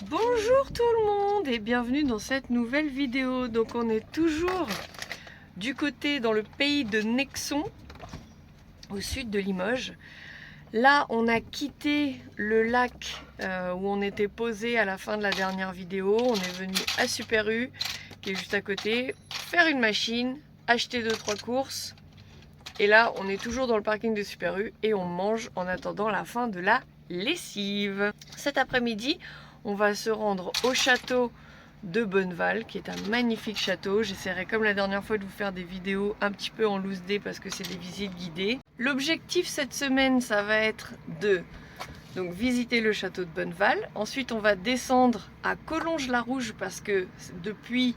Bonjour tout le monde et bienvenue dans cette nouvelle vidéo. Donc on est toujours du côté dans le pays de Nexon, au sud de Limoges. Là on a quitté le lac où on était posé à la fin de la dernière vidéo. On est venu à Super U, qui est juste à côté, faire une machine, acheter 2-3 courses. Et là on est toujours dans le parking de Super U et on mange en attendant la fin de la lessive. Cet après-midi, on va se rendre au château de Bonneval, qui est un magnifique château. J'essaierai comme la dernière fois de vous faire des vidéos un petit peu en loose day parce que c'est des visites guidées. L'objectif cette semaine, ça va être de visiter le château de Bonneval. Ensuite, on va descendre à Collonges-la-Rouge parce que depuis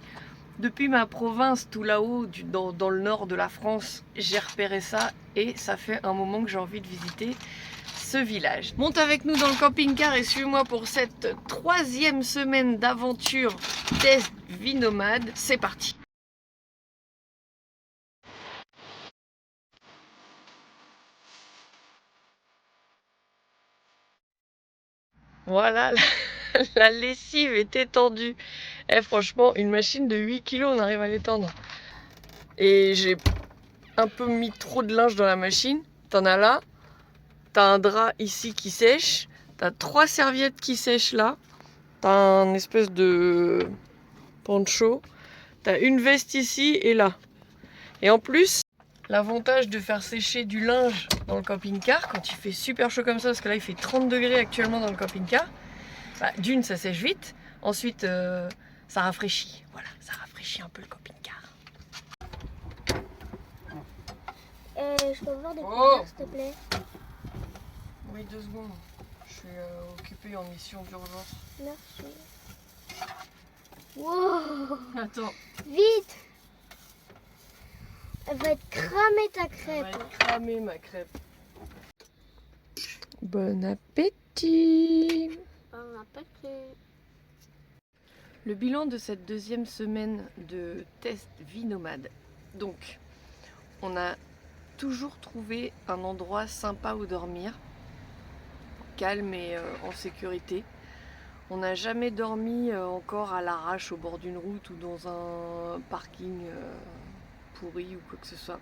ma province, tout là-haut, dans le nord de la France, j'ai repéré ça et ça fait un moment que j'ai envie de visiter ce village. Monte avec nous dans le camping-car et suis-moi pour cette 3e semaine d'aventure test vie nomade. C'est parti! Voilà, la lessive est étendue. Franchement, une machine de 8 kg, on arrive à l'étendre. Et j'ai un peu mis trop de linge dans la machine. T'en as là. T'as un drap ici qui sèche. T'as 3 serviettes qui sèchent là. T'as un espèce de poncho. T'as une veste ici et là. Et en plus, l'avantage de faire sécher du linge dans le camping-car, quand il fait super chaud comme ça, parce que là il fait 30 degrés actuellement dans le camping-car, d'une, ça sèche vite. Ensuite, ça rafraîchit. Voilà, ça rafraîchit un peu le camping-car. Je peux avoir des couleurs, s'il te plaît? Oui, 2 secondes. Je suis occupée en mission d'urgence. Merci. Wow! Attends. Vite! Elle va être cramée ta crêpe. Elle va être cramée ma crêpe. Bon appétit! Bon appétit. Le bilan de cette 2e semaine de test vie nomade. Donc, on a toujours trouvé un endroit sympa où dormir, calme et en sécurité. On n'a jamais dormi encore à l'arrache au bord d'une route ou dans un parking pourri ou quoi que ce soit.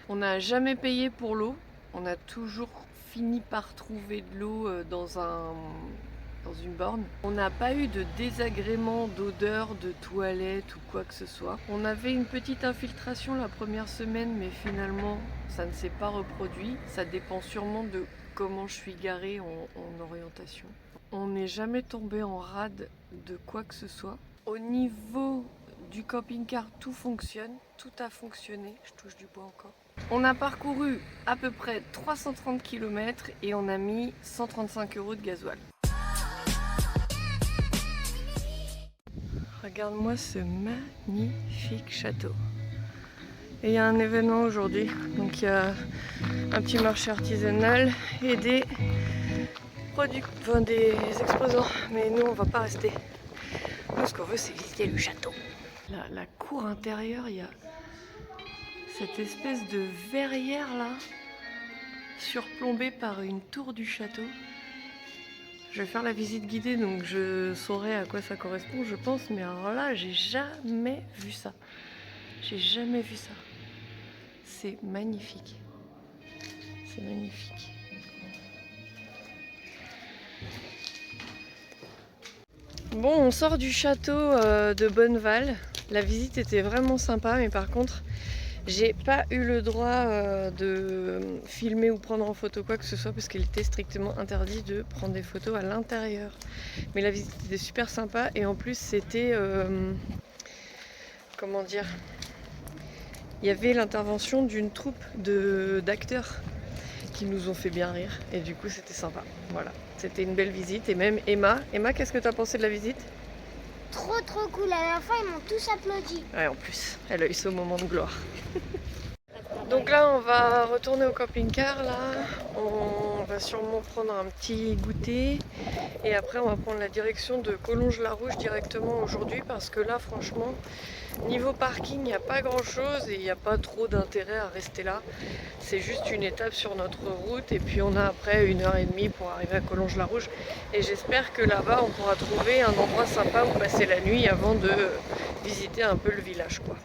On n'a jamais payé pour l'eau. On a toujours fini par trouver de l'eau dans une borne. On n'a pas eu de désagrément d'odeur, de toilette ou quoi que ce soit. On avait une petite infiltration la première semaine, mais finalement ça ne s'est pas reproduit. Ça dépend sûrement de comment je suis garée en orientation. On n'est jamais tombé en rade de quoi que ce soit. Au niveau du camping-car, tout fonctionne, tout a fonctionné. Je touche du bois encore. On a parcouru à peu près 330 km et on a mis 135 € de gasoil. Regarde-moi ce magnifique château. Et il y a un événement aujourd'hui, donc il y a un petit marché artisanal et des exposants. Mais nous on va pas rester. Nous ce qu'on veut c'est visiter le château. La cour intérieure, il y a cette espèce de verrière là, surplombée par une tour du château. Je vais faire la visite guidée, donc je saurai à quoi ça correspond, je pense. Mais alors là, j'ai jamais vu ça. J'ai jamais vu ça. C'est magnifique. C'est magnifique. Bon, on sort du château de Bonneval. La visite était vraiment sympa, mais par contre, j'ai pas eu le droit de filmer ou prendre en photo quoi que ce soit parce qu'il était strictement interdit de prendre des photos à l'intérieur. Mais la visite était super sympa et en plus c'était... comment dire? Il y avait l'intervention d'une troupe d'acteurs qui nous ont fait bien rire et du coup c'était sympa. Voilà, c'était une belle visite et même Emma, qu'est-ce que tu as pensé de la visite? Trop cool, à la fin ils m'ont tous applaudi. Ouais, en plus, elle a eu ce moment de gloire. Donc là on va retourner au camping-car là. va sûrement prendre un petit goûter et après on va prendre la direction de Collonges-la-Rouge directement aujourd'hui parce que là franchement niveau parking il n'y a pas grand chose et il n'y a pas trop d'intérêt à rester là. C'est juste une étape sur notre route et puis on a après 1h30 pour arriver à Collonges-la-Rouge et j'espère que là-bas on pourra trouver un endroit sympa où passer la nuit avant de visiter un peu le village quoi.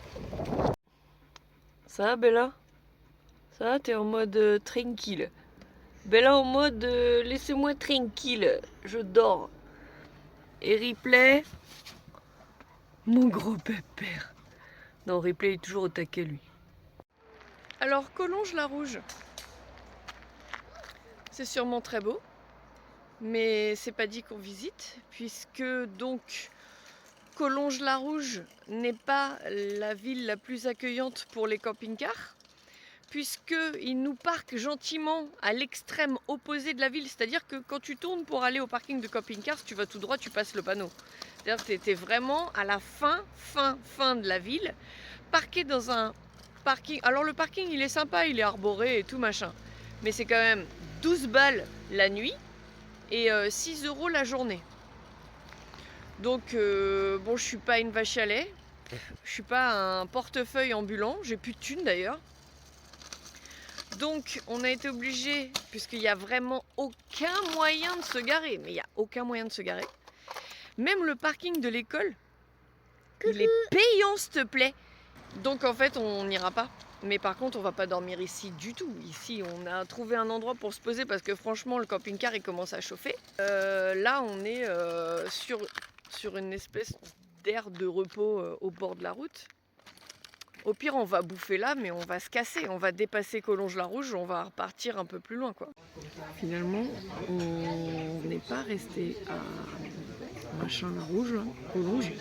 Ça va Bella? Ça va, t'es en mode tranquille. Bella en mode laissez-moi tranquille, je dors. Et Ripley, mon gros pépère. Non, Ripley est toujours au taquet lui. Alors Collonges-la-Rouge, c'est sûrement très beau, mais c'est pas dit qu'on visite, puisque donc Collonges-la-Rouge n'est pas la ville la plus accueillante pour les camping-cars. Puisqu'ils nous parquent gentiment à l'extrême opposé de la ville. C'est-à-dire que quand tu tournes pour aller au parking de camping-car, si tu vas tout droit, tu passes le panneau. C'est-à-dire que tu es vraiment à la fin de la ville, parqué dans un parking. Alors le parking, il est sympa, il est arboré et tout machin. Mais c'est quand même 12 balles la nuit et 6 € la journée. Donc, bon, je suis pas une vache à lait. Je suis pas un portefeuille ambulant. J'ai plus de thunes d'ailleurs. Donc on a été obligé, puisqu'il n'y a vraiment aucun moyen de se garer, mais il n'y a aucun moyen de se garer. Même le parking de l'école, il est payant s'il te plaît. Donc en fait on n'ira pas. Mais par contre on va pas dormir ici du tout. Ici on a trouvé un endroit pour se poser parce que franchement le camping-car il commence à chauffer. Là on est sur une espèce d'aire de repos au bord de la route. Au pire, on va bouffer là, mais on va se casser. On va dépasser Collonges-la-Rouge, on va repartir un peu plus loin, quoi. Finalement, on n'est pas resté à Machin-la-Rouge, Collonges.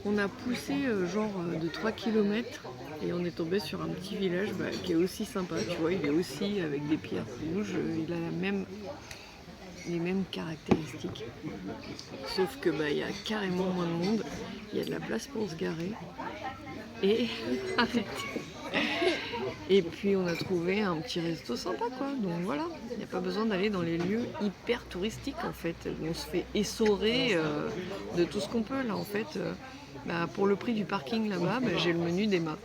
On a poussé genre de 3 km et on est tombé sur un petit village qui est aussi sympa. Tu vois, il est aussi avec des pierres rouges. Il a les mêmes caractéristiques. Sauf que il y a carrément moins de monde. Il y a de la place pour se garer. Et et puis on a trouvé un petit resto sympa quoi, donc voilà, il n'y a pas besoin d'aller dans les lieux hyper touristiques en fait, on se fait essorer de tout ce qu'on peut là en fait, pour le prix du parking là-bas, j'ai le menu d'Emma.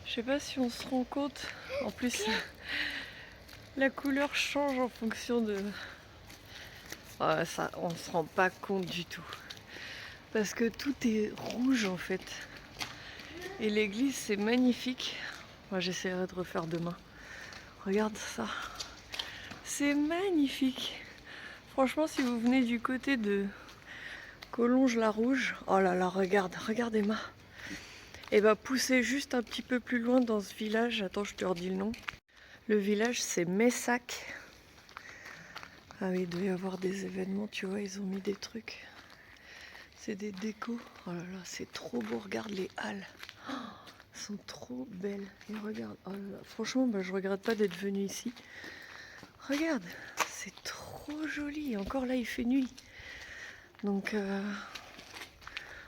Je sais pas si on se rend compte, en plus la couleur change en fonction de... ça, on se rend pas compte du tout. Parce que tout est rouge en fait. Et l'église c'est magnifique. Moi j'essaierai de refaire demain. Regarde ça. C'est magnifique. Franchement si vous venez du côté de Collonges-la-Rouge, oh là là, regarde Emma. Et poussez juste un petit peu plus loin dans ce village. Attends, je te redis le nom. Le village c'est Messac. Ah oui, il doit y avoir des événements, tu vois, ils ont mis des trucs. C'est des décos. Oh là là, c'est trop beau, regarde les halles. Oh, elles sont trop belles. Et regarde, oh là là. Franchement, je regrette pas d'être venue ici. Regarde, c'est trop joli. Et encore là, il fait nuit. Donc,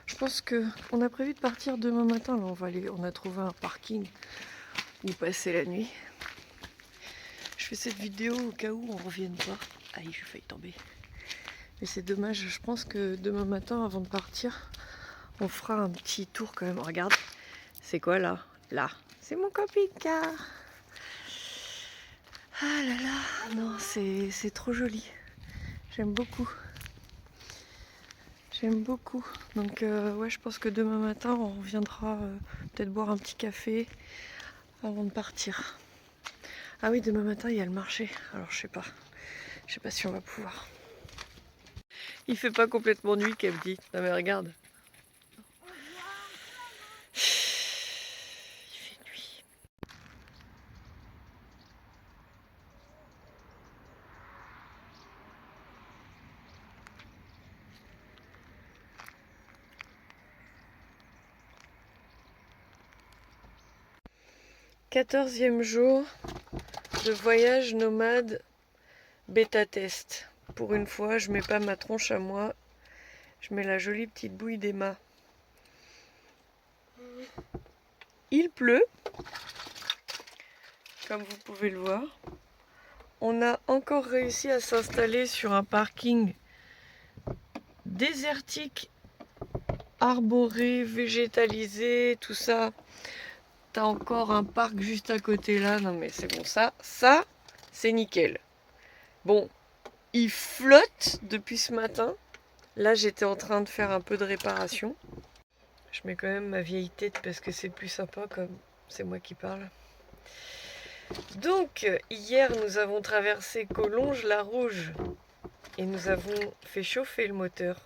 je pense qu'on a prévu de partir demain matin. Là, on a trouvé un parking où passer la nuit. Je fais cette vidéo au cas où on revienne pas. Aïe, j'ai failli tomber. Mais c'est dommage, je pense que demain matin, avant de partir, on fera un petit tour quand même. Regarde, c'est quoi là? Là, c'est mon camping-car. Ah là là, non, c'est trop joli. J'aime beaucoup. J'aime beaucoup. Donc ouais, je pense que demain matin, on reviendra peut-être boire un petit café avant de partir. Ah oui, demain matin, il y a le marché. Alors je sais pas. Je sais pas si on va pouvoir. Il fait pas complètement nuit, qu'elle me dit. Non mais regarde. Il fait nuit. Quatorzième jour de voyage nomade bêta test. Pour une fois, je mets pas ma tronche à moi Je mets la jolie petite bouille d'Emma. Il pleut, comme vous pouvez le voir. On a encore réussi à s'installer sur un parking désertique, arboré, végétalisé, tout ça. T'as encore un parc juste à côté là. Non mais c'est bon, ça c'est nickel. Bon, il flotte depuis ce matin. Là j'étais en train de faire un peu de réparation. Je mets quand même ma vieille tête parce que c'est plus sympa comme c'est moi qui parle. Donc hier nous avons traversé Collonges-la-Rouge et nous avons fait chauffer le moteur.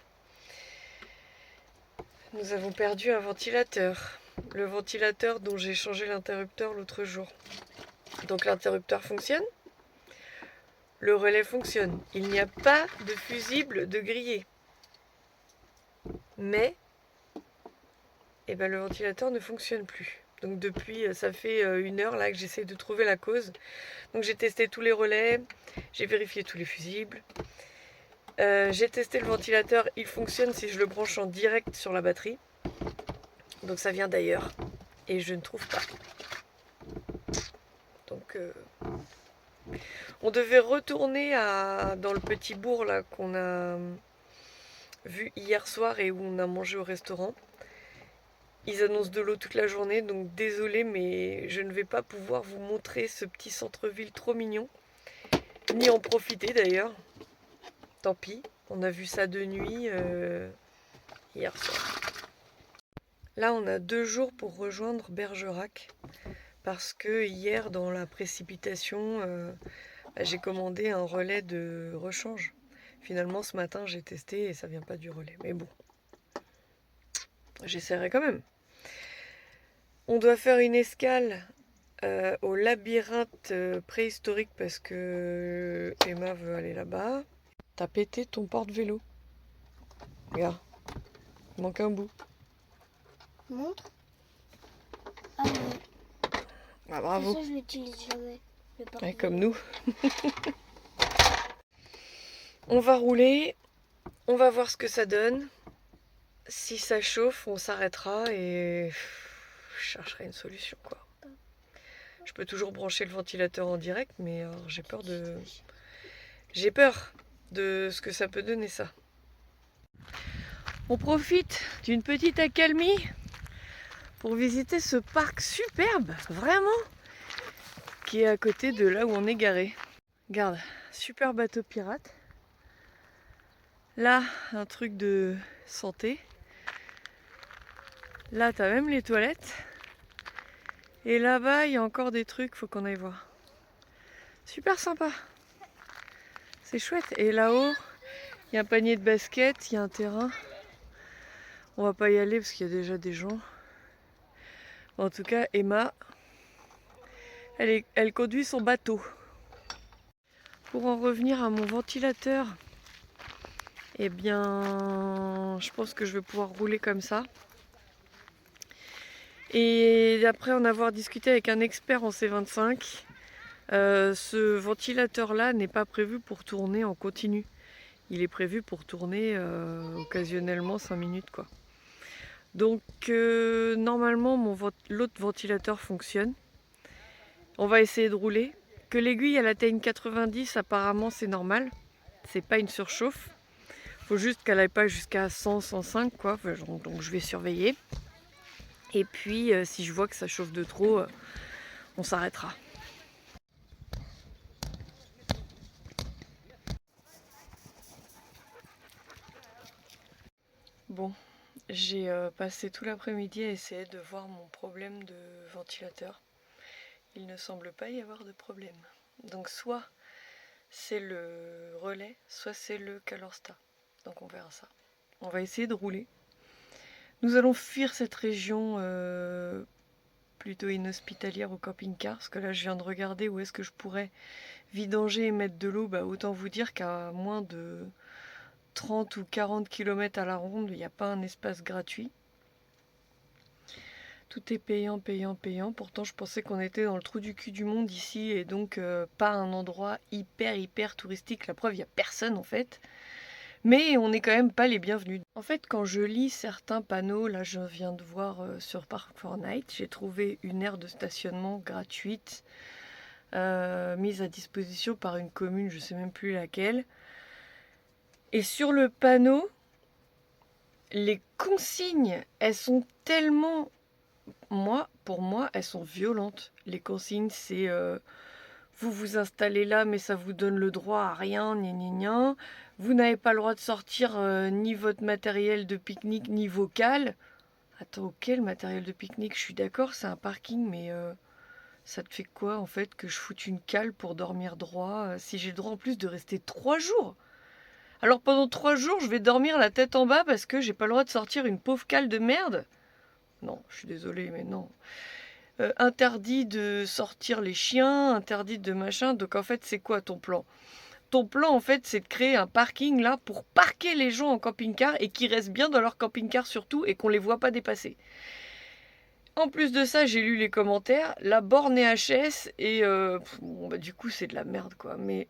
Nous avons perdu un ventilateur. Le ventilateur dont j'ai changé l'interrupteur l'autre jour. Donc l'interrupteur fonctionne. Le relais fonctionne. Il n'y a pas de fusible de grillé. Mais le ventilateur ne fonctionne plus. Donc depuis, ça fait 1 heure là que j'essaie de trouver la cause. Donc j'ai testé tous les relais, j'ai vérifié tous les fusibles. J'ai testé le ventilateur, il fonctionne si je le branche en direct sur la batterie. Donc ça vient d'ailleurs. Et je ne trouve pas. Donc on devait retourner dans le petit bourg là qu'on a vu hier soir et où on a mangé au restaurant. Ils annoncent de l'eau toute la journée, donc désolé, mais je ne vais pas pouvoir vous montrer ce petit centre-ville trop mignon. Ni en profiter d'ailleurs. Tant pis, on a vu ça de nuit hier soir. Là, on a 2 jours pour rejoindre Bergerac. Parce que hier, dans la précipitation, j'ai commandé un relais de rechange. Finalement, ce matin, j'ai testé et ça vient pas du relais. Mais bon, j'essaierai quand même. On doit faire une escale au labyrinthe préhistorique parce que Emma veut aller là-bas. T'as pété ton porte-vélo. Regarde, il manque un bout. Montre. Ah ouais. Ah, bravo. Ça, je l'utilise jamais. Ouais, comme nous. On va rouler. On va voir ce que ça donne. Si ça chauffe, on s'arrêtera et je chercherai une solution quoi. Je peux toujours brancher le ventilateur en direct, mais j'ai peur de ce que ça peut donner ça. On profite d'une petite accalmie pour visiter ce parc superbe, vraiment, qui est à côté de là où on est garé. Regarde, super bateau pirate. Là, un truc de santé. Là, t'as même les toilettes. Et là-bas, il y a encore des trucs, faut qu'on aille voir. Super sympa. C'est chouette. Et là-haut, il y a un panier de basket, il y a un terrain. On va pas y aller parce qu'il y a déjà des gens. En tout cas, Emma, elle conduit son bateau. Pour en revenir à mon ventilateur, eh bien, je pense que je vais pouvoir rouler comme ça. Et après en avoir discuté avec un expert en C25, ce ventilateur-là n'est pas prévu pour tourner en continu. Il est prévu pour tourner occasionnellement 5 minutes quoi. Donc normalement l'autre ventilateur fonctionne. On va essayer de rouler. Que l'aiguille elle atteigne 90 apparemment c'est normal. C'est pas une surchauffe. Faut juste qu'elle aille pas jusqu'à 100, 105 quoi. Donc je vais surveiller. Et puis si je vois que ça chauffe de trop, on s'arrêtera. Bon, j'ai passé tout l'après-midi à essayer de voir mon problème de ventilateur. Il ne semble pas y avoir de problème. Donc soit c'est le relais, soit c'est le Calorsta. Donc on verra ça. On va essayer de rouler. Nous allons fuir cette région plutôt inhospitalière au camping-car. Parce que là je viens de regarder où est-ce que je pourrais vidanger et mettre de l'eau. Bah, autant vous dire qu'à moins de 30 ou 40 km à la ronde, il n'y a pas un espace gratuit. Tout est payant, payant, payant. Pourtant, je pensais qu'on était dans le trou du cul du monde ici et donc pas un endroit hyper touristique. La preuve, il n'y a personne en fait. mais on n'est quand même pas les bienvenus. En fait, quand je lis certains panneaux, là je viens de voir sur Park4Night, j'ai trouvé une aire de stationnement gratuite mise à disposition par une commune, je ne sais même plus laquelle. Et sur le panneau, les consignes, elles sont tellement... Pour moi, elles sont violentes. Les consignes, c'est vous vous installez là, mais ça vous donne le droit à rien, gna gna gna. Vous n'avez pas le droit de sortir ni votre matériel de pique-nique, ni vocal. Attends, quel matériel de pique-nique? Je suis d'accord, c'est un parking, mais ça te fait quoi en fait que je foute une cale pour dormir droit si j'ai le droit en plus de rester 3 jours? Alors pendant 3 jours, je vais dormir la tête en bas parce que j'ai pas le droit de sortir une pauvre cale de merde? Non, je suis désolée, mais non. Interdit de sortir les chiens, interdit de machin. Donc en fait, c'est quoi ton plan? Ton plan, en fait, c'est de créer un parking là pour parquer les gens en camping-car et qu'ils restent bien dans leur camping-car surtout et qu'on les voit pas dépasser. En plus de ça, j'ai lu les commentaires. La borne est HS et bon, bah, du coup, c'est de la merde quoi. Mais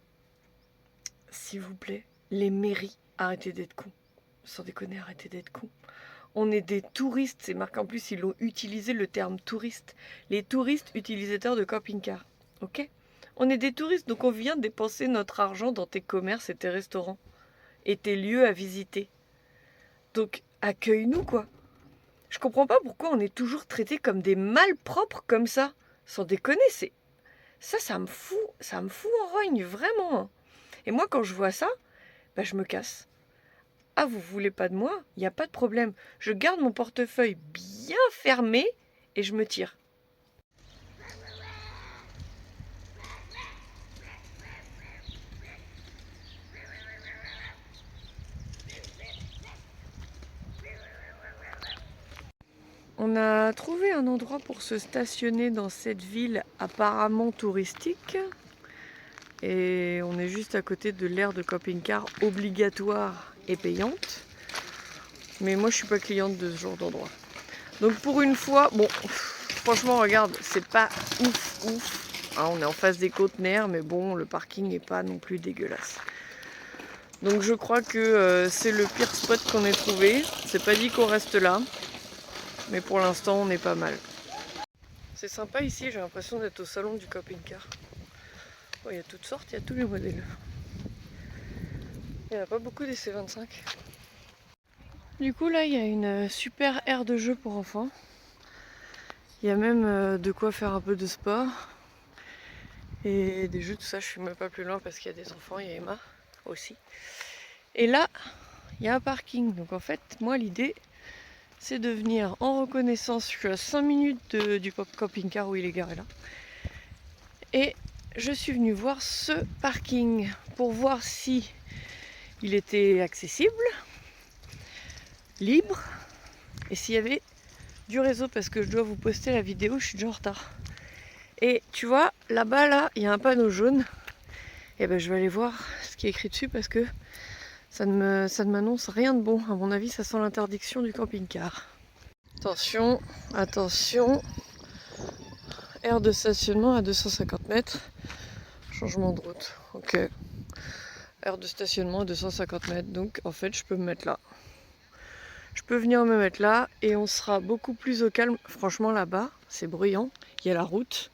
s'il vous plaît, les mairies, arrêtez d'être cons. Sans déconner, arrêtez d'être cons. On est des touristes, c'est marqué en plus, ils ont utilisé le terme touriste. Les touristes utilisateurs de camping-car, ok? On est des touristes, donc on vient dépenser notre argent dans tes commerces et tes restaurants. Et tes lieux à visiter. Donc, accueille-nous, quoi. Je comprends pas pourquoi on est toujours traités comme des malpropres comme ça. Sans déconner, c'est... Ça me fout en rogne, vraiment. Et moi, quand je vois ça, bah, je me casse. Ah, vous voulez pas de moi? Il n'y a pas de problème. Je garde mon portefeuille bien fermé et je me tire. On a trouvé un endroit pour se stationner dans cette ville apparemment touristique. Et on est juste à côté de l'aire de camping-car obligatoire et payante. Mais moi je suis pas cliente de ce genre d'endroit. Donc pour une fois, bon, franchement regarde, c'est pas ouf. Hein, on est en face des conteneurs, mais bon, le parking n'est pas non plus dégueulasse. Donc je crois que c'est le pire spot qu'on ait trouvé. C'est pas dit qu'on reste là. Mais pour l'instant on est pas mal. C'est sympa ici, j'ai l'impression d'être au salon du camping-car. Oh, il y a toutes sortes, il y a tous les modèles. Il n'y en a pas beaucoup des C25. Du coup là il y a une super aire de jeu pour enfants. Il y a même de quoi faire un peu de sport. Et des jeux, tout ça, je suis même pas plus loin parce qu'il y a des enfants, il y a Emma aussi. Et là, il y a un parking. Donc en fait, moi l'idée, c'est de venir en reconnaissance. Je suis à 5 minutes du camping-car où il est garé là. Et je suis venue voir ce parking pour voir si il était accessible, libre, et s'il y avait du réseau, parce que je dois vous poster la vidéo, je suis déjà en retard. Et tu vois, là-bas, là, il y a un panneau jaune. Et ben je vais aller voir ce qui est écrit dessus parce que ça ne m'annonce rien de bon. À mon avis, ça sent l'interdiction du camping-car. Attention, attention. Aire de stationnement à 250 mètres. Changement de route. Ok. Aire de stationnement à 250 mètres. Donc en fait, je peux me mettre là. Je peux venir me mettre là et on sera beaucoup plus au calme. Franchement, là-bas, c'est bruyant. Il y a la route.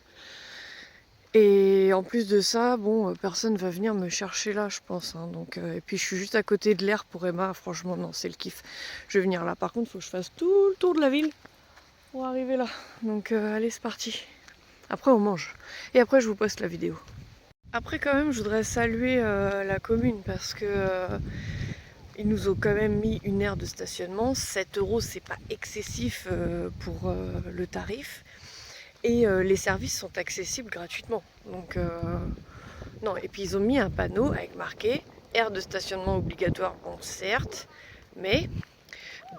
Et en plus de ça, bon, personne va venir me chercher là, je pense. Hein, donc, et puis je suis juste à côté de l'air pour Emma. Franchement, non, c'est le kiff. Je vais venir là. Par contre, il faut que je fasse tout le tour de la ville pour arriver là. Donc, allez, c'est parti. Après, on mange. Et après, je vous poste la vidéo. Après, quand même, je voudrais saluer la commune parce que ils nous ont quand même mis une aire de stationnement. 7 €, c'est pas excessif pour le tarif. Et les services sont accessibles gratuitement. Donc non, et puis ils ont mis un panneau avec marqué aire de stationnement obligatoire, bon certes, mais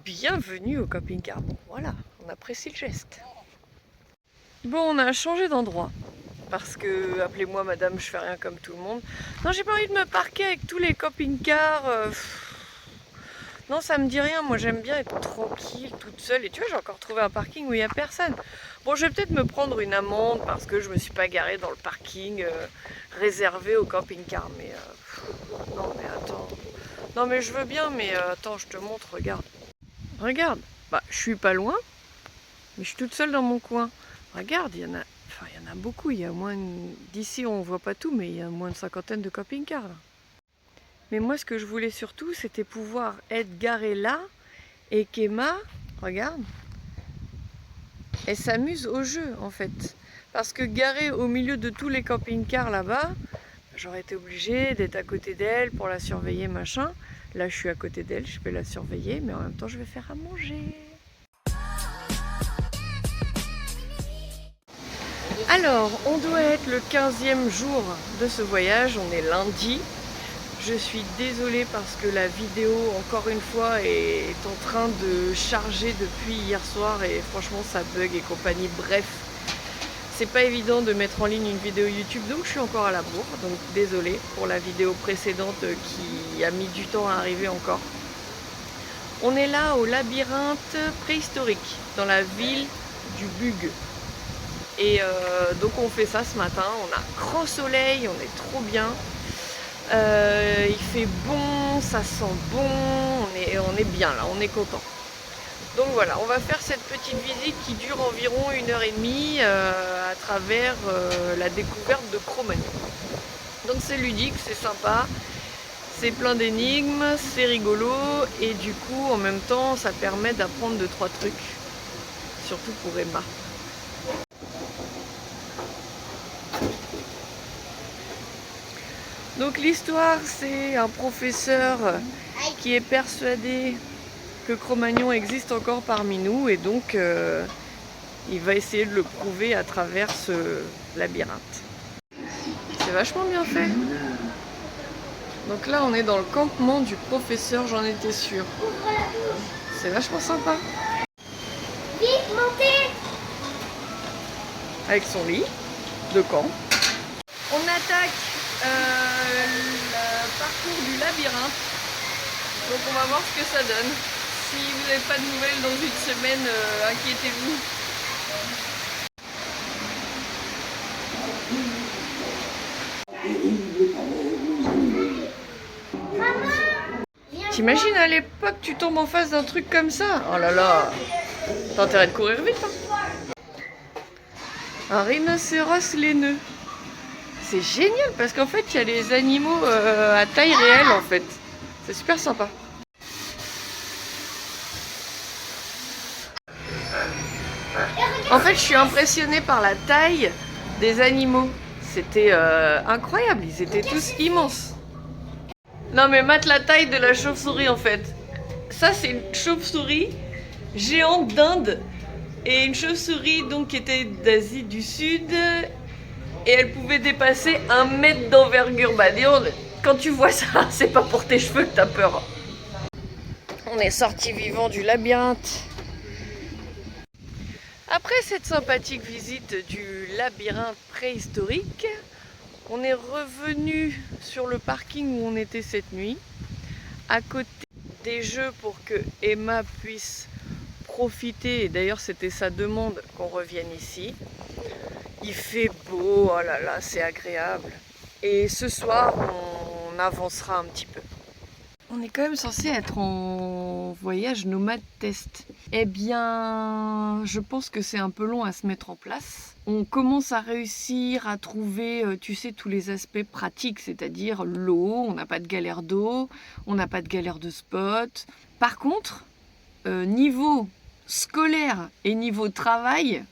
bienvenue au camping-car. Bon voilà, on apprécie le geste. Bon, on a changé d'endroit. Parce que, appelez-moi madame, je fais rien comme tout le monde. Non, j'ai pas envie de me parquer avec tous les camping-cars. Non, ça me dit rien. Moi, j'aime bien être tranquille, toute seule. Et tu vois, j'ai encore trouvé un parking où il n'y a personne. Bon, je vais peut-être me prendre une amende parce que je me suis pas garée dans le parking réservé au camping-car. Mais non, mais attends. Non mais je veux bien, mais attends, je te montre, regarde. Regarde, bah je suis pas loin, mais je suis toute seule dans mon coin. Regarde, il y en a beaucoup, il y a d'ici on voit pas tout, mais il y a moins de 50 de camping-cars là. Mais moi ce que je voulais surtout, c'était pouvoir être garé là et qu'Emma, regarde, elle s'amuse au jeu en fait. Parce que garée au milieu de tous les camping-cars là-bas, j'aurais été obligée d'être à côté d'elle pour la surveiller, machin. Là, je suis à côté d'elle, je peux la surveiller, mais en même temps, je vais faire à manger. Alors, on doit être le 15e jour de ce voyage, on est lundi. Je suis désolée parce que la vidéo, encore une fois, est en train de charger depuis hier soir et franchement, ça bug et compagnie. Bref, c'est pas évident de mettre en ligne une vidéo YouTube, donc je suis encore à la bourre, donc désolée pour la vidéo précédente qui a mis du temps à arriver encore. On est là au labyrinthe préhistorique, dans la ville du Bug. Et donc on fait ça ce matin, on a un grand soleil, on est trop bien. Il fait bon, ça sent bon, on est bien là, on est content. Donc voilà, on va faire cette petite visite qui dure environ 1h30 à travers la découverte de Cro-Magnon. Donc c'est ludique, c'est sympa, c'est plein d'énigmes, c'est rigolo et du coup en même temps ça permet d'apprendre 2-3 trucs, surtout pour Emma. Donc l'histoire, c'est un professeur qui est persuadé que Cro-Magnon existe encore parmi nous et donc il va essayer de le prouver à travers ce labyrinthe. C'est vachement bien fait. Donc là on est dans le campement du professeur, j'en étais sûre. C'est vachement sympa. Vite, montez! Avec son lit de camp. On attaque le parcours du labyrinthe. Donc on va voir ce que ça donne. Si vous n'avez pas de nouvelles dans une semaine, inquiétez-vous. T'imagines à l'époque tu tombes en face d'un truc comme ça? Oh là là, t'as intérêt de courir vite hein. Un rhinocéros laineux. C'est génial parce qu'en fait il y a les animaux à taille réelle en fait. C'est super sympa. En fait je suis impressionnée par la taille des animaux. C'était incroyable, ils étaient tous immenses. Non mais mate la taille de la chauve-souris en fait. Ça c'est une chauve-souris géante d'Inde et une chauve-souris donc qui était d'Asie du Sud et elle pouvait dépasser 1 mètre d'envergure. Bah disons, quand tu vois ça, c'est pas pour tes cheveux que t'as peur. On est sorti vivant du labyrinthe. Après cette sympathique visite du labyrinthe préhistorique, on est revenu sur le parking où on était cette nuit, à côté des jeux pour que Emma puisse profiter, et d'ailleurs c'était sa demande qu'on revienne ici. Il fait beau, oh là là, c'est agréable. Et ce soir, on avancera un petit peu. On est quand même censé être en voyage nomade test. Eh bien, je pense que c'est un peu long à se mettre en place. On commence à réussir à trouver, tu sais, tous les aspects pratiques, c'est-à-dire l'eau, on n'a pas de galère d'eau, on n'a pas de galère de spot. Par contre, niveau scolaire et niveau travail,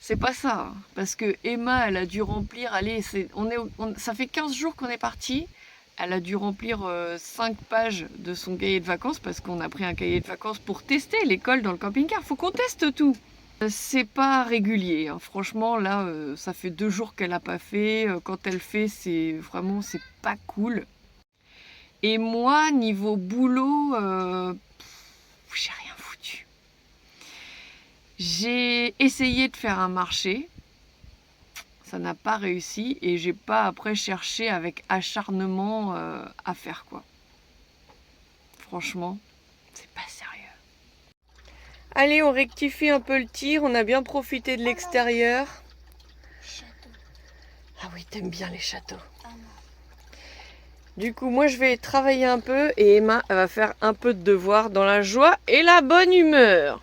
c'est pas ça. Hein, parce que Emma, elle a dû remplir, allez, ça fait 15 jours qu'on est parti. Elle a dû remplir 5 pages de son cahier de vacances parce qu'on a pris un cahier de vacances pour tester l'école dans le camping-car. Faut qu'on teste tout. C'est pas régulier. Hein. Franchement, là, ça fait 2 jours qu'elle n'a pas fait. Quand elle fait, c'est pas cool. Et moi, niveau boulot, j'ai rien foutu. J'ai essayé de faire un marché. Ça n'a pas réussi et j'ai pas après cherché avec acharnement à faire quoi. Franchement, c'est pas sérieux. Allez, on rectifie un peu le tir, on a bien profité de l'extérieur. Château. Ah oui, t'aimes bien les châteaux. Ah non. Du coup, moi je vais travailler un peu et Emma elle va faire un peu de devoirs dans la joie et la bonne humeur.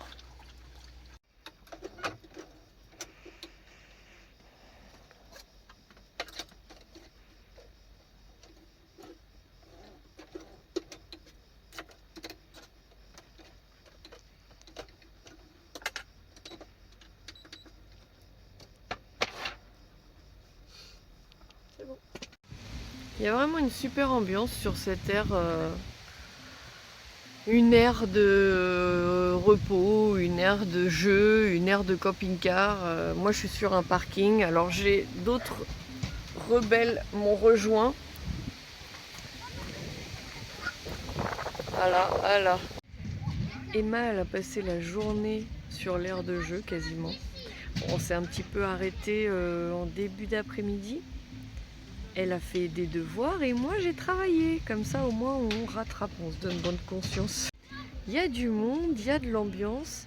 Il y a vraiment une super ambiance sur cette aire, une aire de repos, une aire de jeu, une aire de camping-car. Moi je suis sur un parking, alors j'ai d'autres rebelles m'ont rejoint. Voilà. Emma elle a passé la journée sur l'aire de jeu quasiment. On s'est un petit peu arrêté en début d'après-midi. Elle a fait des devoirs et moi j'ai travaillé. Comme ça au moins on rattrape, on se donne bonne conscience. Il y a du monde, il y a de l'ambiance.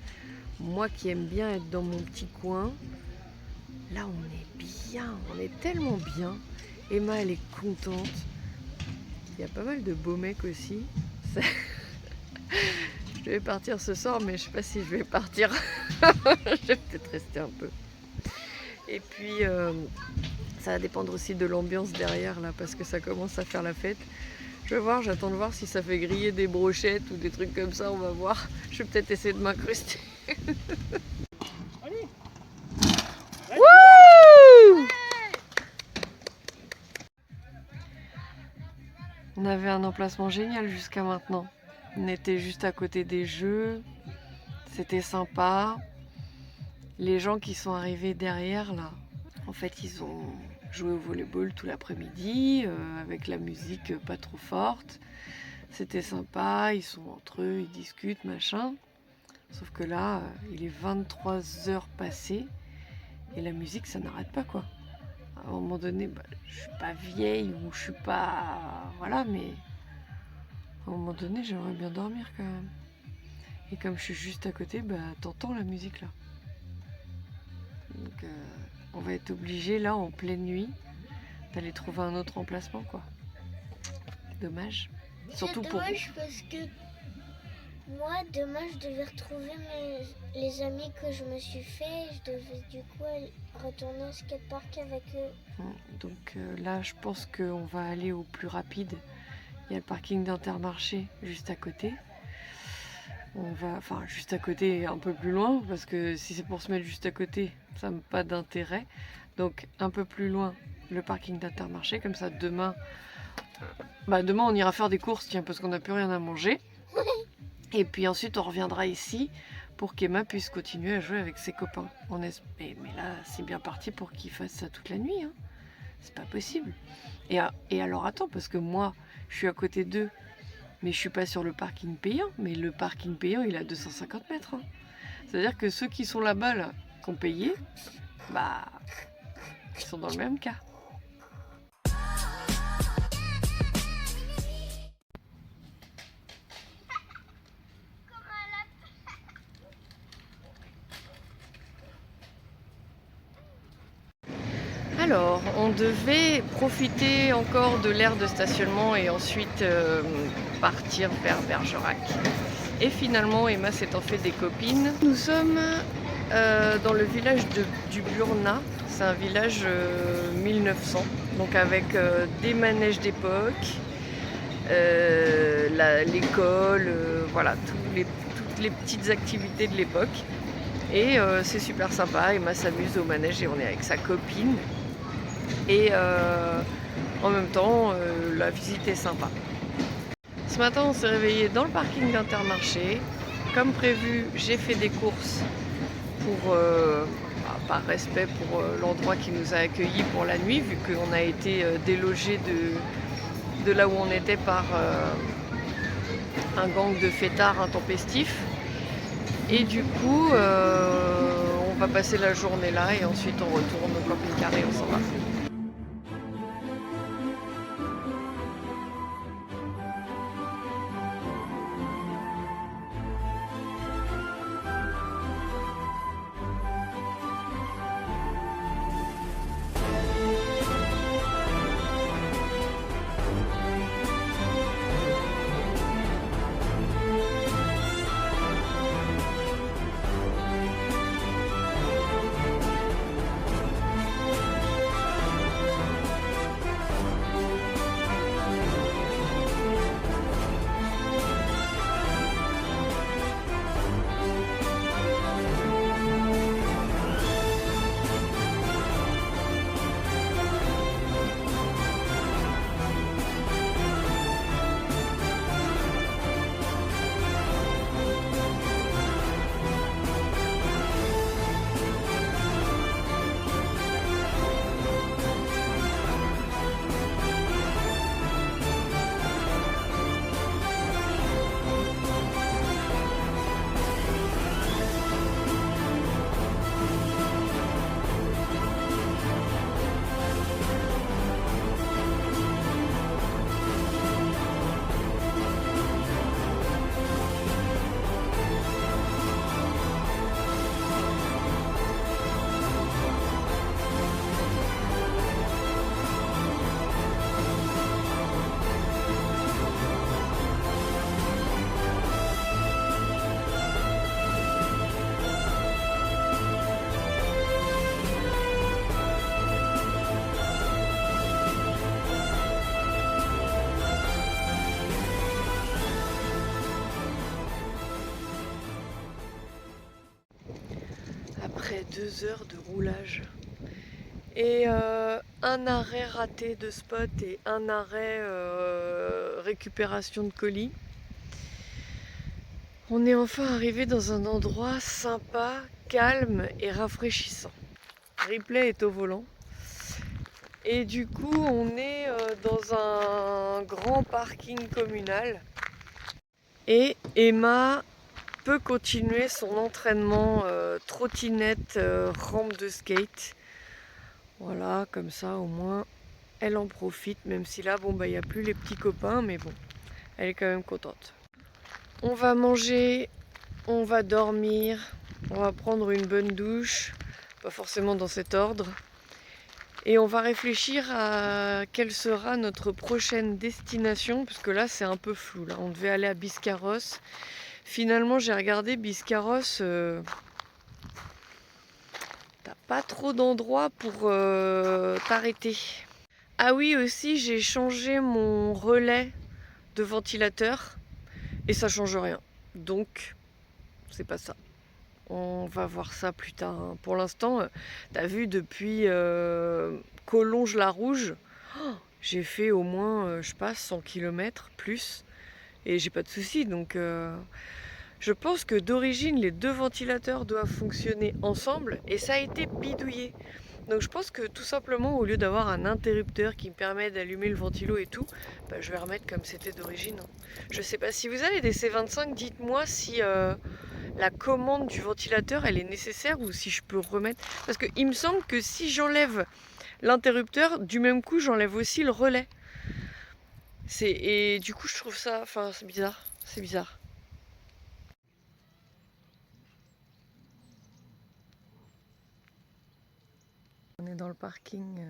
Moi qui aime bien être dans mon petit coin. Là on est bien, on est tellement bien. Emma elle est contente. Il y a pas mal de beaux mecs aussi. Je vais partir ce soir mais je sais pas si je vais partir. Je vais peut-être rester un peu. Et puis ça va dépendre aussi de l'ambiance derrière là parce que ça commence à faire la fête. Je vais voir, j'attends de voir si ça fait griller des brochettes ou des trucs comme ça, on va voir. Je vais peut-être essayer de m'incruster. On avait un emplacement génial jusqu'à maintenant. On était juste à côté des jeux, c'était sympa. Les gens qui sont arrivés derrière là, en fait ils ont joué au volleyball tout l'après-midi avec la musique pas trop forte. C'était sympa, ils sont entre eux, ils discutent, machin. Sauf que là, il est 23h passées et la musique ça n'arrête pas quoi. À un moment donné, je suis pas vieille ou je suis pas... Voilà, mais à un moment donné j'aimerais bien dormir quand même. Et comme je suis juste à côté, t'entends la musique là. Donc on va être obligé là en pleine nuit d'aller trouver un autre emplacement quoi. Dommage. Surtout pour dommage parce que moi demain je devais retrouver les amis que je me suis fait. Je devais du coup retourner au skatepark avec eux. Donc là je pense qu'on va aller au plus rapide. Il y a le parking d'Intermarché juste à côté. Enfin juste à côté, un peu plus loin, parce que si c'est pour se mettre juste à côté, ça n'a pas d'intérêt. Donc un peu plus loin, le parking d'Intermarché, comme ça demain on ira faire des courses, tiens, parce qu'on n'a plus rien à manger. Et puis ensuite on reviendra ici pour qu'Emma puisse continuer à jouer avec ses copains. Mais là c'est bien parti pour qu'il fasse ça toute la nuit, hein. C'est pas possible. Et alors attends, parce que moi je suis à côté d'eux. Mais je suis pas sur le parking payant, mais le parking payant il a 250 mètres. Hein. C'est-à-dire que ceux qui sont là-bas, là, qui ont payé, ils sont dans le même cas. Alors, on devait profiter encore de l'aire de stationnement et ensuite partir vers Bergerac. Et finalement, Emma s'étant fait des copines. Nous sommes dans le village du Burnat. C'est un village 1900, donc avec des manèges d'époque, l'école, voilà, toutes les petites activités de l'époque. Et c'est super sympa, Emma s'amuse au manège et on est avec sa copine. Et en même temps, la visite est sympa. Ce matin, on s'est réveillé dans le parking d'Intermarché. Comme prévu, j'ai fait des courses pour, par respect pour l'endroit qui nous a accueillis pour la nuit, vu qu'on a été délogé de là où on était par un gang de fêtards intempestifs. Et du coup, on va passer la journée là et ensuite on retourne au camping-car et on s'en va. après 2 heures de roulage. Et un arrêt raté de spot et un arrêt récupération de colis. On est enfin arrivé dans un endroit sympa, calme et rafraîchissant. Ripley est au volant. Et du coup, on est dans un grand parking communal. Et Emma peut continuer son entraînement trottinette, rampe de skate. Voilà, comme ça au moins elle en profite, même si là, bon, bah, il n'y a plus les petits copains, mais bon, elle est quand même contente. On va manger, on va dormir, on va prendre une bonne douche, pas forcément dans cet ordre. Et on va réfléchir à quelle sera notre prochaine destination, parce que là c'est un peu flou. Là, on devait aller à Biscarrosse. Finalement, j'ai regardé Biscarrosse. T'as pas trop d'endroits pour t'arrêter. Ah oui, aussi j'ai changé mon relais de ventilateur et ça change rien. Donc, c'est pas ça. On va voir ça plus tard, hein. Pour l'instant, t'as vu depuis Collonges-la-Rouge, j'ai fait au moins, je passe 100 km plus et j'ai pas de soucis. Donc, je pense que d'origine, les deux ventilateurs doivent fonctionner ensemble et ça a été bidouillé. Donc je pense que tout simplement, au lieu d'avoir un interrupteur qui me permet d'allumer le ventilo et tout, bah, je vais remettre comme c'était d'origine. Je sais pas, si vous avez des C25, dites-moi si la commande du ventilateur elle est nécessaire ou si je peux remettre. Parce qu'il me semble que si j'enlève l'interrupteur, du même coup j'enlève aussi le relais. Et du coup je trouve ça, enfin c'est bizarre, c'est bizarre. On est dans le parking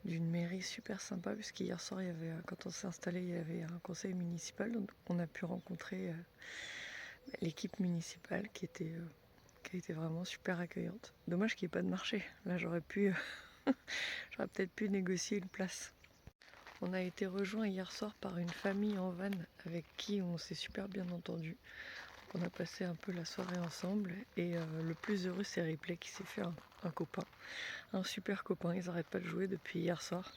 d'une mairie super sympa, puisqu'hier soir, il y avait, quand on s'est installé, il y avait un conseil municipal, donc on a pu rencontrer l'équipe municipale qui a été vraiment super accueillante. Dommage qu'il n'y ait pas de marché. Là, j'aurais peut-être pu négocier une place. On a été rejoint hier soir par une famille en van avec qui on s'est super bien entendu. On a passé un peu la soirée ensemble et le plus heureux, c'est Ripley qui s'est fait un copain. Un super copain, ils n'arrêtent pas de jouer depuis hier soir.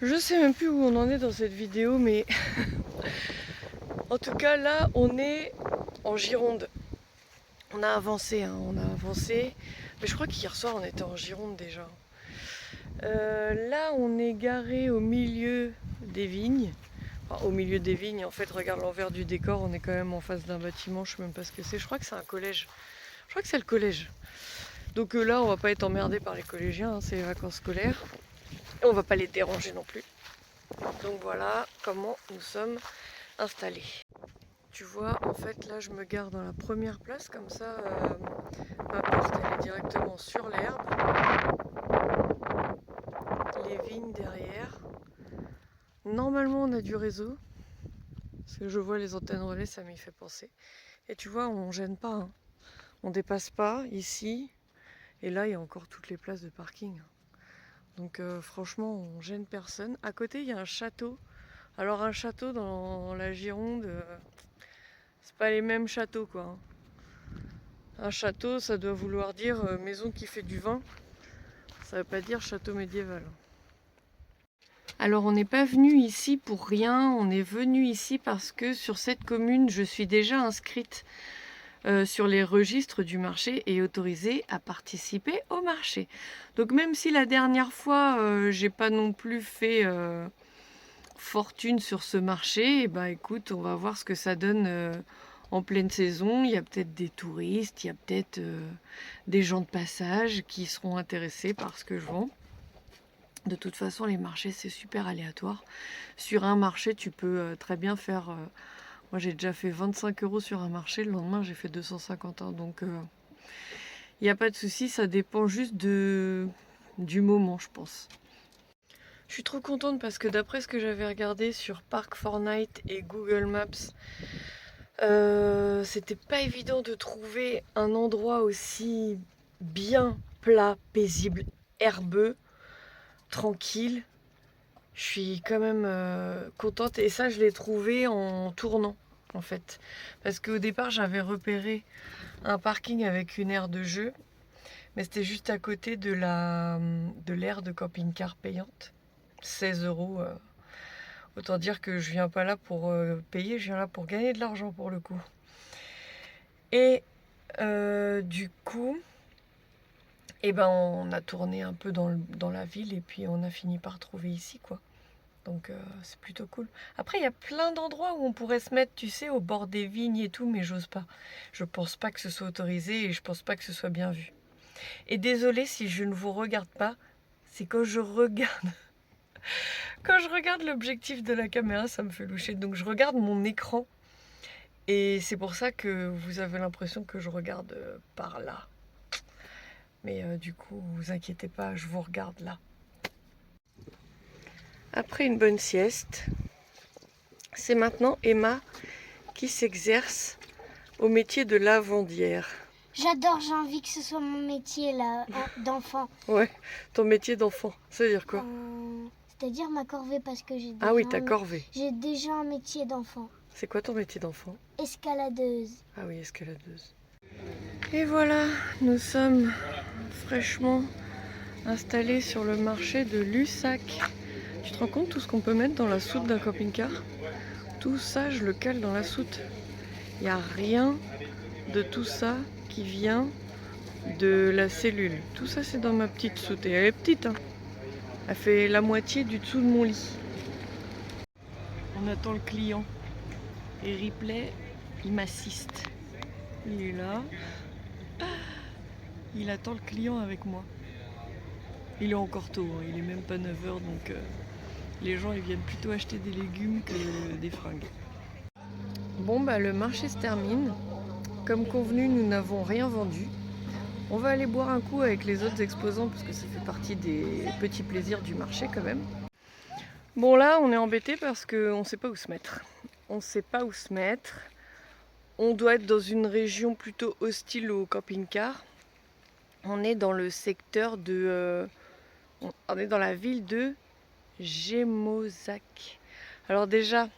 Je sais même plus où on en est dans cette vidéo, mais en tout cas là on est en Gironde. On a avancé, hein, on a avancé, mais je crois qu'hier soir on était en Gironde déjà. Là on est garé au milieu des vignes. Enfin, au milieu des vignes, en fait regarde l'envers du décor, on est quand même en face d'un bâtiment, je sais même pas ce que c'est, je crois que c'est un collège. Je crois que c'est le collège. Donc là on va pas être emmerdé par les collégiens, hein, c'est les vacances scolaires. Et on va pas les déranger non plus. Donc voilà comment nous sommes installés. Tu vois, en fait là je me gare dans la première place, comme ça ma porte elle est directement sur l'herbe. Les vignes derrière. Normalement on a du réseau. Parce que je vois les antennes relais, ça m'y fait penser. Et tu vois, on gêne pas, hein. On dépasse pas ici. Et là il y a encore toutes les places de parking. Donc franchement on gêne personne. À côté il y a un château. Alors un château dans la Gironde, c'est pas les mêmes châteaux quoi, hein. Un château ça doit vouloir dire maison qui fait du vin. Ça veut pas dire château médiéval. Alors on n'est pas venu ici pour rien, on est venu ici parce que sur cette commune je suis déjà inscrite sur les registres du marché et autorisée à participer au marché. Donc même si la dernière fois j'ai pas non plus fait fortune sur ce marché, et bah écoute, on va voir ce que ça donne en pleine saison. Il y a peut-être des touristes, il y a peut-être des gens de passage qui seront intéressés par ce que je vends. De toute façon, les marchés, c'est super aléatoire. Sur un marché, tu peux très bien faire... moi, j'ai déjà fait 25 € sur un marché. Le lendemain, j'ai fait 250 €. Donc, il n'y a pas de souci. Ça dépend juste du moment, je pense. Je suis trop contente parce que d'après ce que j'avais regardé sur Park4Night et Google Maps, c'était pas évident de trouver un endroit aussi bien plat, paisible, herbeux, tranquille. Je suis quand même contente et ça je l'ai trouvé en tournant en fait. Parce qu'au départ j'avais repéré un parking avec une aire de jeu, mais c'était juste à côté de l'aire de camping-car payante. 16 €. Autant dire que je viens pas là pour payer, je viens là pour gagner de l'argent pour le coup. Et du coup, eh ben, on a tourné un peu dans la ville et puis on a fini par trouver ici quoi. Donc c'est plutôt cool. Après il y a plein d'endroits où on pourrait se mettre, tu sais, au bord des vignes et tout, mais j'ose pas. Je pense pas que ce soit autorisé et je pense pas que ce soit bien vu. Et désolée si je ne vous regarde pas, c'est quand je regarde. Quand je regarde l'objectif de la caméra, ça me fait loucher. Donc je regarde mon écran. Et c'est pour ça que vous avez l'impression que je regarde par là. Mais du coup, vous inquiétez pas, je vous regarde là. Après une bonne sieste, c'est maintenant Emma qui s'exerce au métier de lavandière. J'adore, j'ai envie que ce soit mon métier là, d'enfant. Ouais, ton métier d'enfant, ça veut dire quoi? C'est-à-dire ma corvée parce que j'ai déjà, Ah oui, ta corvée. j'ai déjà un métier d'enfant. C'est quoi ton métier d'enfant? Escaladeuse. Ah oui, escaladeuse. Et voilà, nous sommes fraîchement installés sur le marché de Lussac. Tu te rends compte tout ce qu'on peut mettre dans la soute d'un camping-car? Tout ça, je le cale dans la soute. Il n'y a rien de tout ça qui vient de la cellule. Tout ça, c'est dans ma petite soute. Et elle est petite, hein. Elle fait la moitié du dessous de mon lit. On attend le client. Et Ripley, il m'assiste. Il est là. Il attend le client avec moi. Il est encore tôt, hein. Il est même pas 9 h, donc les gens ils viennent plutôt acheter des légumes que des fringues. Bon bah le marché se termine. Comme convenu, nous n'avons rien vendu. On va aller boire un coup avec les autres exposants parce que ça fait partie des petits plaisirs du marché quand même. Bon là on est embêté parce qu'on ne sait pas où se mettre. On ne sait pas où se mettre. On doit être dans une région plutôt hostile au camping-car. On est dans le secteur de... on est dans la ville de Gémozac. Alors déjà,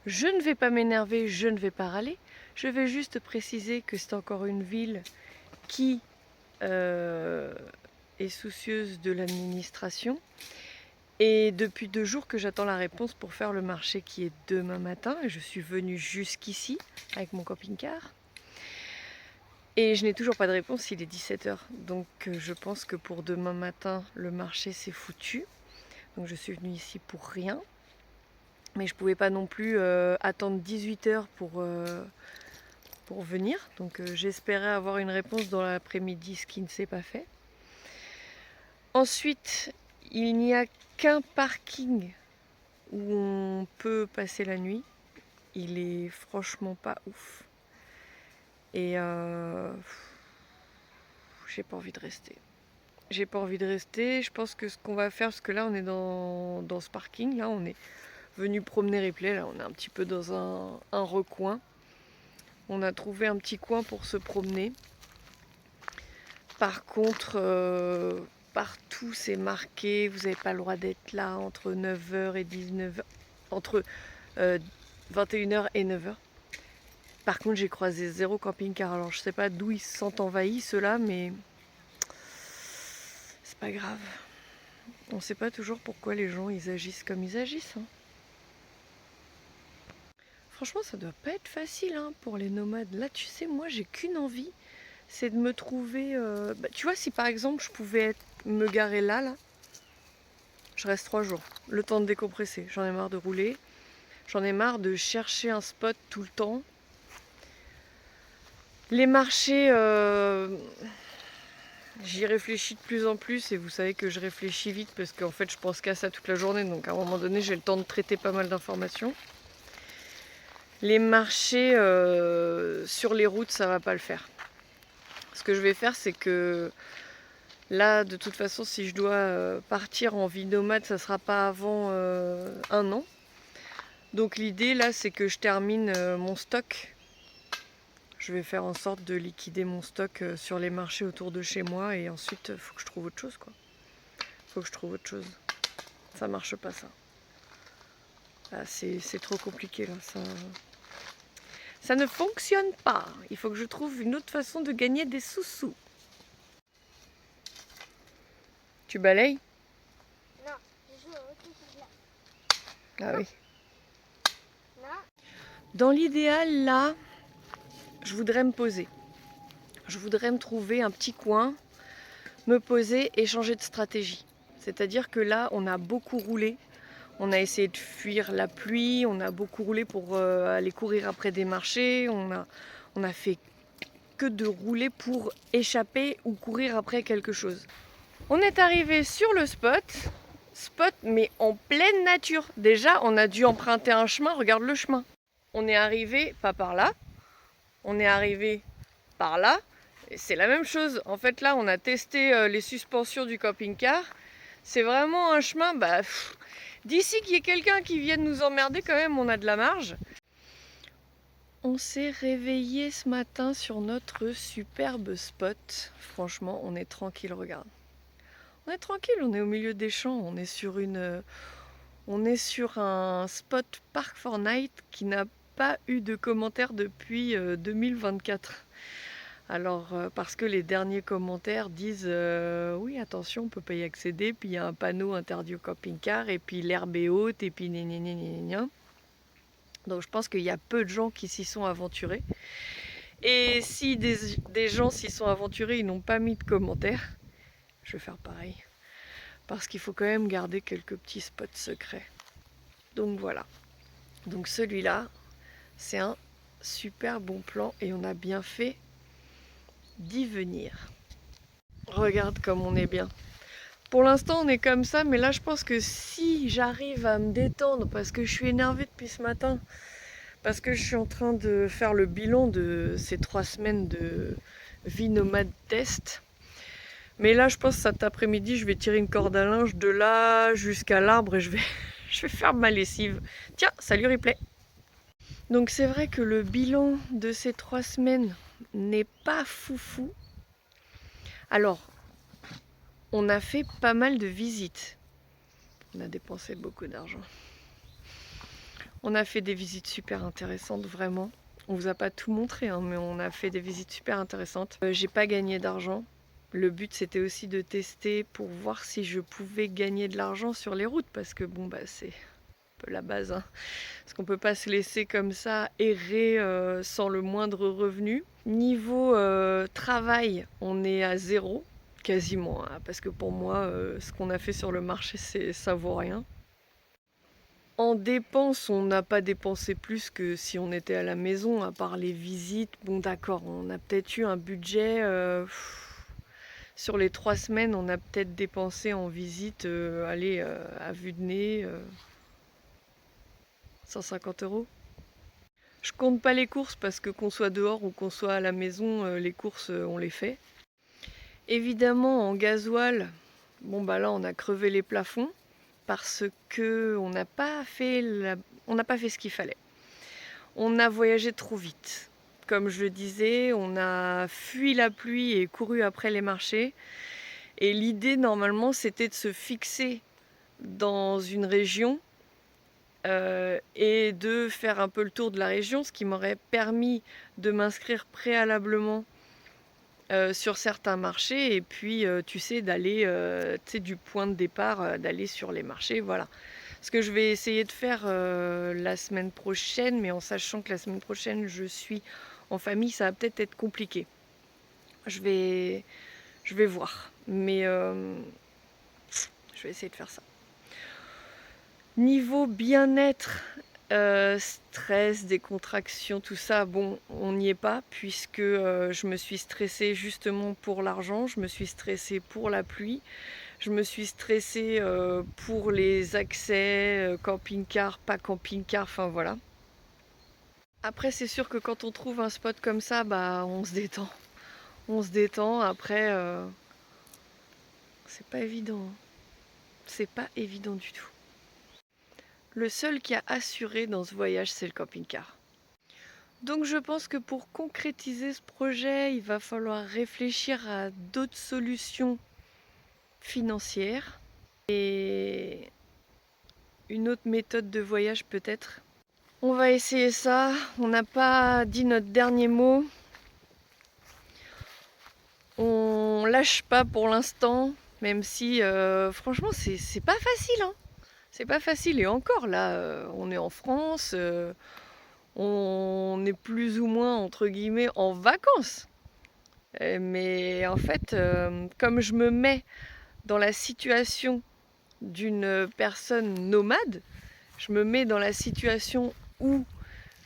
je ne vais pas m'énerver, je ne vais pas râler. Je vais juste préciser que c'est encore une ville qui est soucieuse de l'administration. Et depuis 2 jours que j'attends la réponse pour faire le marché qui est demain matin. Et je suis venue jusqu'ici avec mon camping-car. Et je n'ai toujours pas de réponse, il est 17 h. Donc je pense que pour demain matin, le marché c'est foutu. Donc je suis venue ici pour rien. Mais je ne pouvais pas non plus attendre 18 h pour venir. Donc j'espérais avoir une réponse dans l'après-midi, ce qui ne s'est pas fait. Ensuite, il n'y a qu'un parking où on peut passer la nuit. Il est franchement pas ouf. Et j'ai pas envie de rester. J'ai pas envie de rester. Je pense que ce qu'on va faire, parce que là on est dans ce parking, là on est venu promener Ripley, là on est un petit peu dans un recoin. On a trouvé un petit coin pour se promener. Par contre, partout c'est marqué, vous n'avez pas le droit d'être là entre 9 h et 19 h, entre 21 h et 9 h. Par contre, j'ai croisé 0 camping-car. Alors, je sais pas d'où ils se sentent envahis, ceux-là, mais c'est pas grave. On sait pas toujours pourquoi les gens ils agissent comme ils agissent. Hein. Franchement, ça doit pas être facile hein, pour les nomades. Là, tu sais, moi, j'ai qu'une envie, c'est de me trouver. Tu vois, si par exemple, je pouvais me garer là, je reste 3 jours. Le temps de décompresser. J'en ai marre de rouler. J'en ai marre de chercher un spot tout le temps. Les marchés, j'y réfléchis de plus en plus et vous savez que je réfléchis vite parce qu'en fait je pense qu'à ça toute la journée, donc à un moment donné j'ai le temps de traiter pas mal d'informations. Les marchés sur les routes, ça va pas le faire. Ce que je vais faire, c'est que là de toute façon si je dois partir en vie nomade, ça sera pas avant 1 an. Donc l'idée là c'est que je termine mon stock Je vais faire en sorte de liquider mon stock sur les marchés autour de chez moi et ensuite il faut que je trouve autre chose quoi. Faut que je trouve autre chose. Ça marche pas ça. Ah, c'est trop compliqué là. Ça ne fonctionne pas. Il faut que je trouve une autre façon de gagner des sous-sous. Tu balayes? Non, je joue au hockey sur glace. Ah oui. Non. Dans l'idéal là, je voudrais me poser. Je voudrais me trouver un petit coin, me poser et changer de stratégie. C'est-à-dire que là, on a beaucoup roulé. On a essayé de fuir la pluie, on a beaucoup roulé pour aller courir après des marchés. On a fait que de rouler pour échapper ou courir après quelque chose. On est arrivé sur le spot mais en pleine nature. Déjà, on a dû emprunter un chemin, regarde le chemin. On est arrivé, pas par là, on est arrivé par là. C'est la même chose. En fait, là, on a testé les suspensions du camping-car. C'est vraiment un chemin, d'ici qu'il y ait quelqu'un qui vienne nous emmerder, quand même, on a de la marge. On s'est réveillé ce matin sur notre superbe spot. Franchement, on est tranquille, regarde. On est tranquille, on est au milieu des champs, on est sur un spot Park Fortnite qui n'a pas eu de commentaires depuis 2024. Alors, parce que les derniers commentaires disent oui, attention, on peut pas y accéder, puis il y a un panneau interdit au camping-car, et puis l'herbe est haute, et puis gna. Donc je pense qu'il y a peu de gens qui s'y sont aventurés. Et si des gens s'y sont aventurés, ils n'ont pas mis de commentaires, je vais faire pareil. Parce qu'il faut quand même garder quelques petits spots secrets. Donc voilà. Donc celui-là, c'est un super bon plan et on a bien fait d'y venir. Regarde comme on est bien. Pour l'instant on est comme ça, mais là je pense que si j'arrive à me détendre, parce que je suis énervée depuis ce matin, parce que je suis en train de faire le bilan de ces 3 semaines de vie nomade test. Mais là je pense que cet après-midi je vais tirer une corde à linge de là jusqu'à l'arbre et je vais faire ma lessive. Tiens, salut replay. Donc c'est vrai que le bilan de ces 3 semaines n'est pas foufou. Alors, on a fait pas mal de visites. On a dépensé beaucoup d'argent. On a fait des visites super intéressantes, vraiment. On vous a pas tout montré, hein, mais on a fait des visites super intéressantes. J'ai pas gagné d'argent. Le but c'était aussi de tester pour voir si je pouvais gagner de l'argent sur les routes, parce que bon c'est un peu la base, hein. Parce qu'on peut pas se laisser comme ça errer sans le moindre revenu. Niveau travail, on est à 0, quasiment, hein, parce que pour moi, ce qu'on a fait sur le marché, ça vaut rien. En dépenses, on n'a pas dépensé plus que si on était à la maison, à part les visites. Bon d'accord, on a peut-être eu un budget... sur les 3 semaines, on a peut-être dépensé en visite, à vue de nez, 150 €. Je compte pas les courses parce que qu'on soit dehors ou qu'on soit à la maison, les courses, on les fait. Évidemment, en gasoil, bon là on a crevé les plafonds parce que on n'a pas fait ce qu'il fallait. On a voyagé trop vite. Comme je le disais, on a fui la pluie et couru après les marchés. Et l'idée normalement c'était de se fixer dans une région et de faire un peu le tour de la région, ce qui m'aurait permis de m'inscrire préalablement sur certains marchés et puis tu sais d'aller du point de départ, d'aller sur les marchés, voilà. Ce que je vais essayer de faire la semaine prochaine, mais en sachant que la semaine prochaine je suis en famille, ça va peut-être être compliqué. Je vais voir, mais je vais essayer de faire ça. Niveau bien-être, stress, décontraction, tout ça, bon, on n'y est pas puisque je me suis stressée justement pour l'argent, je me suis stressée pour la pluie, je me suis stressée pour les accès, camping-car, pas camping-car, enfin voilà. Après c'est sûr que quand on trouve un spot comme ça, on se détend. On se détend, après c'est pas évident, hein. C'est pas évident du tout. Le seul qui a assuré dans ce voyage, c'est le camping-car. Donc je pense que pour concrétiser ce projet, il va falloir réfléchir à d'autres solutions financières et une autre méthode de voyage peut-être. On va essayer ça, on n'a pas dit notre dernier mot. On lâche pas pour l'instant, même si franchement c'est pas facile. Hein. C'est pas facile et encore là, on est en France, on est plus ou moins entre guillemets en vacances. Mais en fait, comme je me mets dans la situation d'une personne nomade, je me mets dans la situation où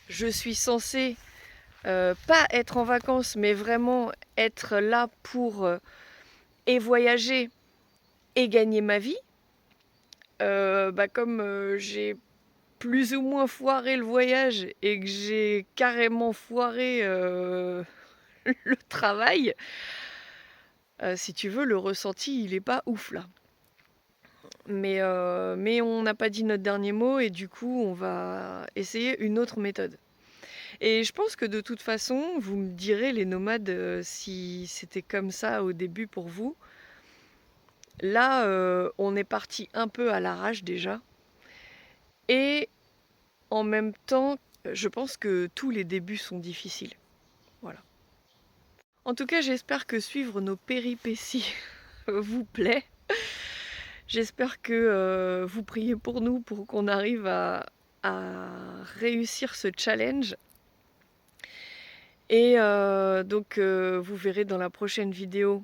je suis censée pas être en vacances, mais vraiment être là pour et voyager et gagner ma vie. Comme j'ai plus ou moins foiré le voyage et que j'ai carrément foiré le travail, si tu veux, le ressenti, il est pas ouf là. Mais on n'a pas dit notre dernier mot et du coup, on va essayer une autre méthode. Et je pense que de toute façon, vous me direz les nomades si c'était comme ça au début pour vous. Là, on est parti un peu à l'arrache déjà. Et en même temps, je pense que tous les débuts sont difficiles. Voilà. En tout cas, j'espère que suivre nos péripéties vous plaît. J'espère que vous priez pour nous pour qu'on arrive à réussir ce challenge. Et donc vous verrez dans la prochaine vidéo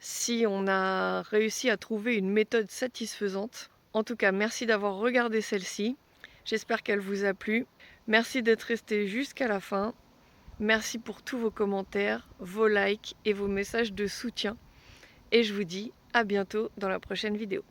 si on a réussi à trouver une méthode satisfaisante. En tout cas, merci d'avoir regardé celle-ci. J'espère qu'elle vous a plu. Merci d'être resté jusqu'à la fin. Merci pour tous vos commentaires, vos likes et vos messages de soutien. Et je vous dis à bientôt dans la prochaine vidéo.